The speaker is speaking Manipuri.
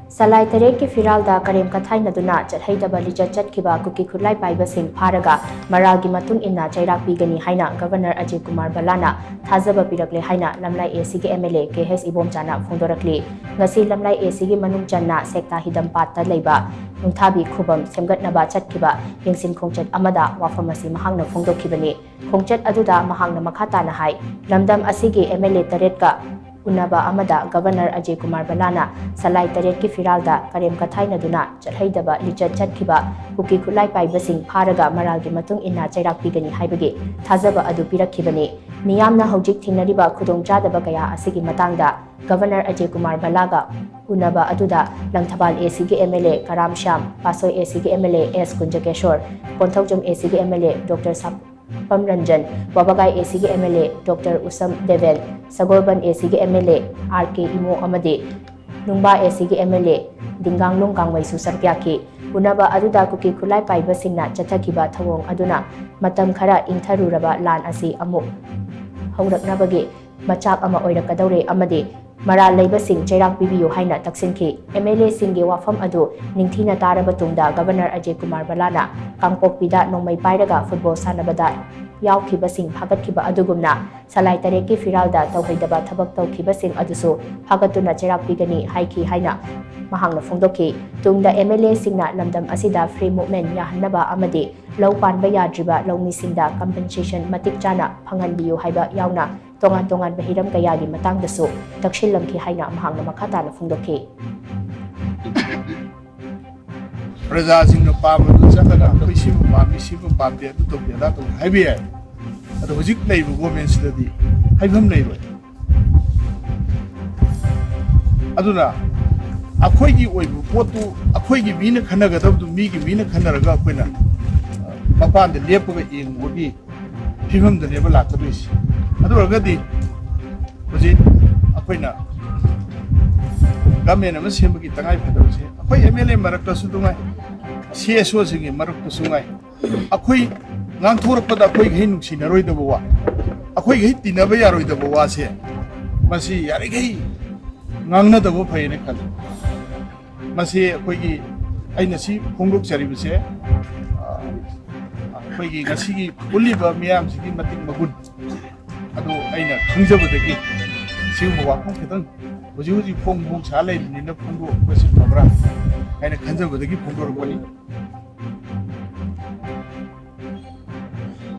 Salai Terek ki Firalda Karim Kathainaduna Chathaidaba Lijat Chatkiba Kuki Khulai Paiba Singh Pharaga Maragi Matung Inna Chairak Pigani Haina Governor Ajay Kumar Balana Thazaba Pirakle Haina Lamlai AC ki MLA KS Ibomchana Phongdorakli Ngasi Lamlai AC ki Manung Channa Sekta Hidam Patta Leiba Nungthabi Khubam Semgatnaba Chatkiba Yengsin Khongchat Amada Wafamasi Mahangna Phongdokibani Khongchat Aduda Mahangna Makhatana Hai Lamdam Asigi MLA Taretka Unaba Amada Governor Ajay Kumar Balana Salai Taret ki Firalda Karim Kathainaduna Chathaidaba Lijat Chatkiba Kuki Khulai Paiba Singh Pharaga Maragi Matung Inna Chairak Pigani Haibagi Thazaba Adu Pirakibani Miyamna Hojik Thingnariba Khudongchadaba Kaya Asigi Matangda Governor Ajay Kumar Balaga Unaba Aduda Langthabal AC ki MLA Karam Sham Pasoi AC ki MLA S Kunjakeshwar Konthokjam AC ki MLA Dr. Pamranjan Wabagai AC ki MLA Dr. Usam Devel Sagolban AC ki MLA RK Imo Amade Nungba AC ki MLA Dinganglung Kangwaisu Sarkyaki Unaba Aduda Kuki Khulai Paiba Singna Chathakiba Thawong Aduna Matam Khara Ingtharuraba Lan Asi Amuk Hauraknabagi Machak Ama Oirakadaure Amade Mara Leiba Singh Chairak Pibiyu Haina Taksinki MLA Singhi Wafam Adu Ningthina Taraba Tungda Governor Ajay Kumar Balana Kangpokpida Nongmai Pairaga Football Sanabada Yaukiba Singh Phagatkiba Adugumna Salai Tareki Firalda Tawhaidaba Thabak Tawkiba Singh Adusu Phagatuna Chairak Pigani Haiki Haina Mahangna Phongdoki Tungda MLA Singna Lamdam Asida Free Movement Yahanaba Amadi Lau Panba Yadriba Laumi Singda Compensation Matik Chana Phanganbiyu Haiba Yauna Tongan Bahiram Kayagi Matangdasu Takshilam ki Haina Mahangna Makhatana Phongdoki Praja Singh Pamadu Chakana Pishimu Pami Shimu Pamde to Piada to Haibia at the Hujik Neighbor Women Study Haibam Neighbor Aduna Akoigi Potu Akoigi Vina Kanaga to Migi Vina Kanaraga Quina Papa and the Lepo in Woody Pimum the Never Lataris Aduragadi was it Aquina Gamen and Simaki Tangai Pedals Akoy MLA Maraka Sudungai CS was in Maraka Sungai Akoy Nanturpada Akoy Hin Sinaroi the Boa Akoy hit the Navayaro the Boas here Masi Yarigi Nangna the Wopa in a cut Masi Akoy Ainasi Punguk Saribuse Akoy Nasi Uliba Miam Siki Mating Magud Ado Aina Kunjabaki Simu Wakan Uji Pong Salad in the Pungo, Mabra, and a Kanjabaki Pungo.